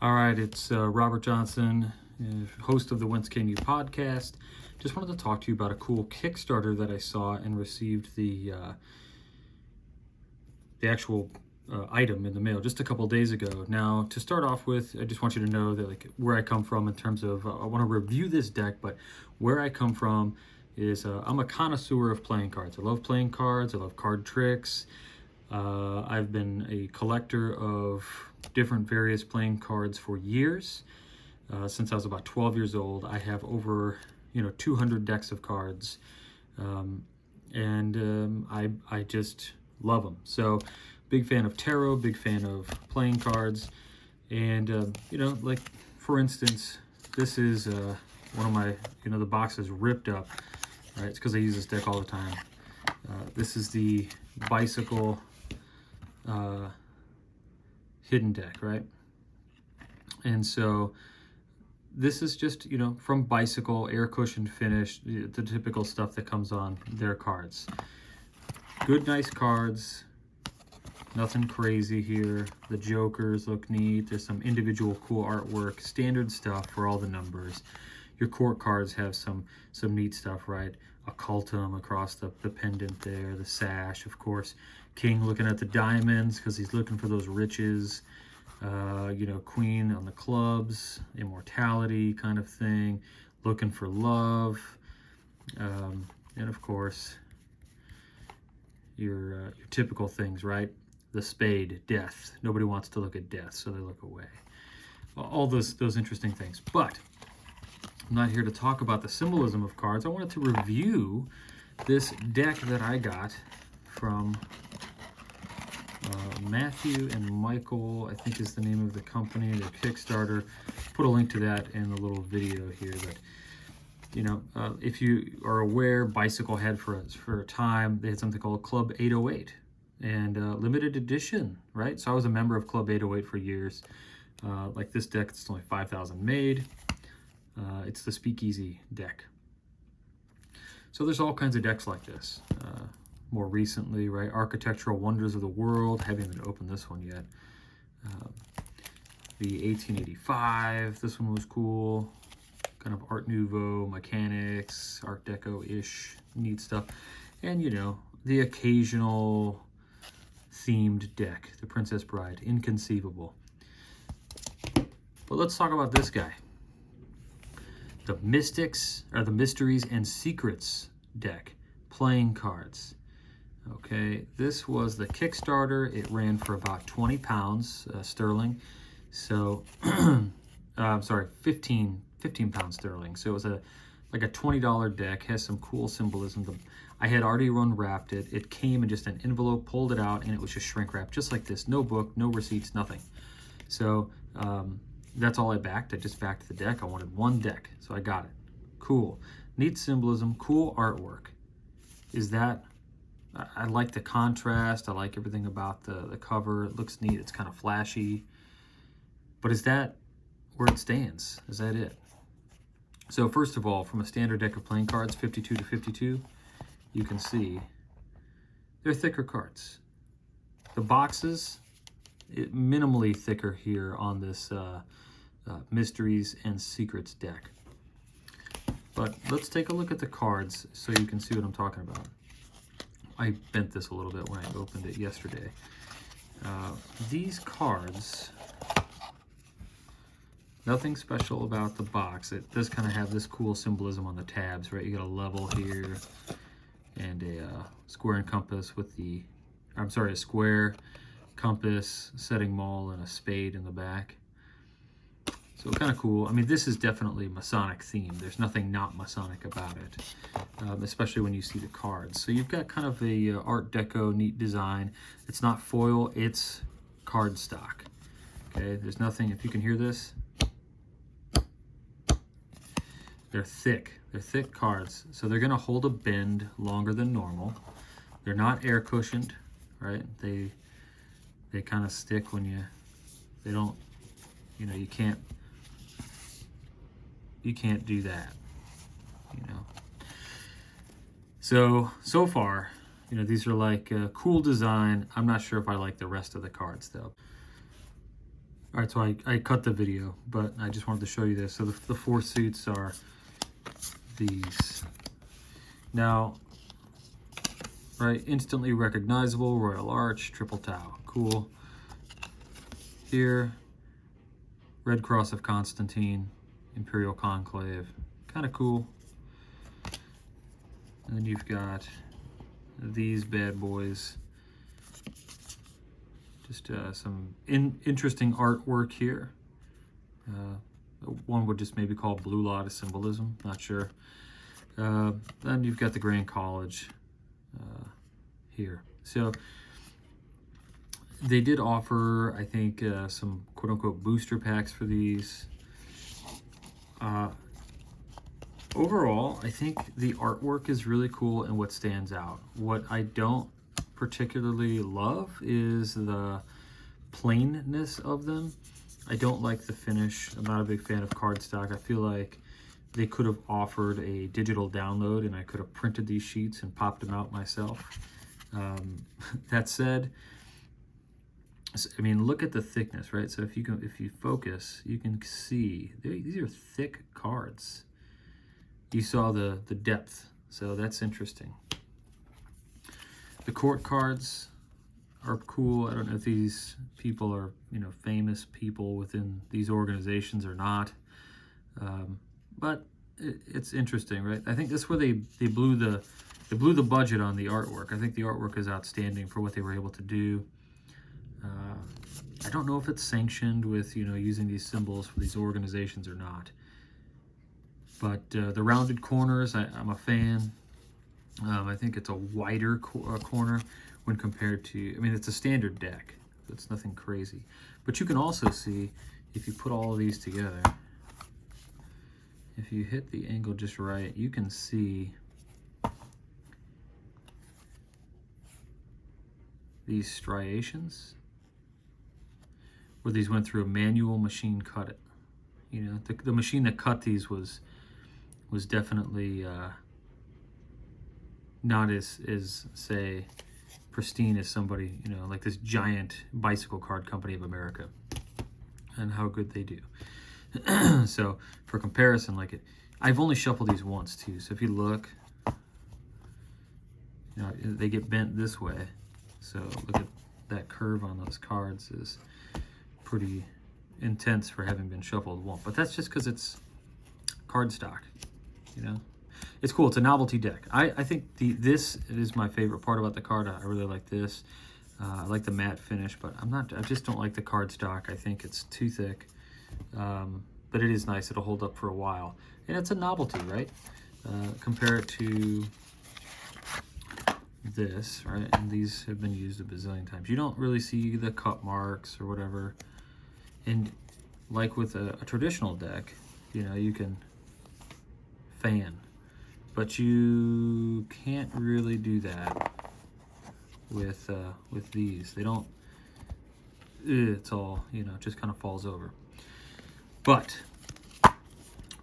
All right, it's Robert Johnson, host of the Whence Came You podcast. Just wanted to talk to you about a cool Kickstarter that I saw and received the actual item in the mail just a couple days ago. Now, to start off with, I just want you to know that where I come from in terms of I want to review this deck, but where I come from is I'm a connoisseur of playing cards. I love playing cards. I love card tricks. I've been a collector of different various playing cards for years. Since I was about 12 years old, I have over 200 decks of cards, and I just love them. So, big fan of tarot, big fan of playing cards, and like for instance, this is one of my the box is ripped up. Right, it's because I use this deck all the time. This is the Bicycle hidden deck, right? And so this is just from Bicycle, air cushioned finish, the typical stuff that comes on their cards. Good, nice cards, nothing crazy here. The jokers look neat. There's some individual cool artwork, standard stuff for all the numbers. Your court cards have some neat stuff, right? Occultum across the pendant there, the sash, of course. King looking at the diamonds because he's looking for those riches. Queen on the clubs, immortality kind of thing, looking for love. And of course, your typical things, right? The spade, death. Nobody wants to look at death, so they look away. All those interesting things. But I'm not here to talk about the symbolism of cards. I wanted to review this deck that I got from Mathew and Michael, I think is the name of the company, their Kickstarter. Put a link to that in the little video here. But if you are aware, Bicycle had for a time, they had something called Club 808 and limited edition, right? So I was a member of Club 808 for years. Like this deck, it's only 5,000 made. It's the Speakeasy deck. So there's all kinds of decks like this. More recently, right? Architectural Wonders of the World. Haven't even opened this one yet. The 1885. This one was cool. Kind of Art Nouveau, mechanics, Art Deco-ish, neat stuff. And the occasional themed deck. The Princess Bride. Inconceivable. But let's talk about this guy. The Mysteries and Secrets deck. Playing cards. Okay, this was the Kickstarter. It ran for about 20 pounds sterling. So, I'm sorry, 15 pounds sterling. So it was like a $20 deck. Has some cool symbolism. I had already unwrapped it. It came in just an envelope, pulled it out, and it was just shrink wrapped, just like this. No book, no receipts, nothing. So that's all I backed. I just backed the deck. I wanted one deck, so I got it. Cool. Neat symbolism, cool artwork. I like the contrast. I like everything about the cover. It looks neat. It's kind of flashy. But is that where it stands? Is that it? So first of all, from a standard deck of playing cards, 52 to 52, you can see they're thicker cards. The boxes, minimally thicker here on this Mysteries and Secrets deck. But let's take a look at the cards so you can see what I'm talking about. I bent this a little bit when I opened it yesterday. These cards, nothing special about the box. It does kind of have this cool symbolism on the tabs, right? You got a level here and a square and compass with a square, compass, setting maul, and a spade in the back. So kind of cool. I mean, this is definitely Masonic themed. There's nothing not Masonic about it, especially when you see the cards. So you've got kind of a Art Deco, neat design. It's not foil, it's cardstock. Okay, there's nothing, if you can hear this, they're thick. They're thick cards. So they're gonna hold a bend longer than normal. They're not air cushioned, right? They kind of stick when they don't, you can't do that, So far, these are like cool design. I'm not sure if I like the rest of the cards though. All right, so I cut the video, but I just wanted to show you this. So the 4 suits are these. Now, right, instantly recognizable, Royal Arch, Triple Tau, cool. Here, Red Cross of Constantine, Imperial Conclave, kind of cool. And then you've got these bad boys. Just some interesting artwork here. One would just maybe call Blue Lotus symbolism, not sure. Then you've got the Grand College here. So they did offer, I think, some quote-unquote booster packs for these. Overall, I think the artwork is really cool and what stands out. What I don't particularly love is the plainness of them. I don't like the finish. I'm not a big fan of cardstock. I feel like they could have offered a digital download and I could have printed these sheets and popped them out myself. That said, I mean, look at the thickness, right? So if you focus, you can see these are thick cards. You saw the depth, so that's interesting. The court cards are cool. I don't know if these people are, you know, famous people within these organizations or not, but it's interesting, right? I think that's where they blew the budget on the artwork. I think the artwork is outstanding for what they were able to do. I don't know if it's sanctioned with, you know, using these symbols for these organizations or not. But the rounded corners, I'm a fan. I think it's a wider corner when compared to, I mean, it's a standard deck. It's nothing crazy. But you can also see, if you put all of these together, if you hit the angle just right, you can see these striations, where these went through a manual machine cut it. You know, the machine that cut these was definitely not as say pristine as somebody, you know, like this giant bicycle card company of America, and how good they do. So for comparison, like I've only shuffled these once too. So if you look, you know, they get bent this way. So look at that curve on those cards is pretty intense for having been shuffled once. But that's just because it's cardstock, you know. It's cool. It's a novelty deck. I think this is my favorite part about the card. I really like this. I like the matte finish, but I just don't like the cardstock. I think it's too thick. But it is nice. It'll hold up for a while. And it's a novelty, right? Compare it to this, right? And these have been used a bazillion times. You don't really see the cut marks or whatever. And like with a traditional deck, you know, you can fan. But you can't really do that with these. They don't, it's all, you know, just kind of falls over. But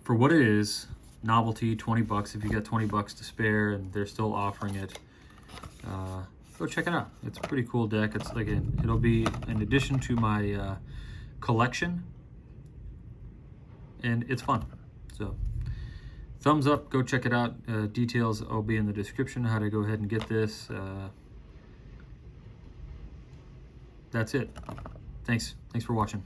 for what it is, novelty, 20 bucks. If you got 20 bucks to spare and they're still offering it, go check it out. It's a pretty cool deck. It's like it'll be in addition to my collection, and it's fun. So thumbs up, go check it out. Details will be in the description how to go ahead and get this. That's it. Thanks for watching.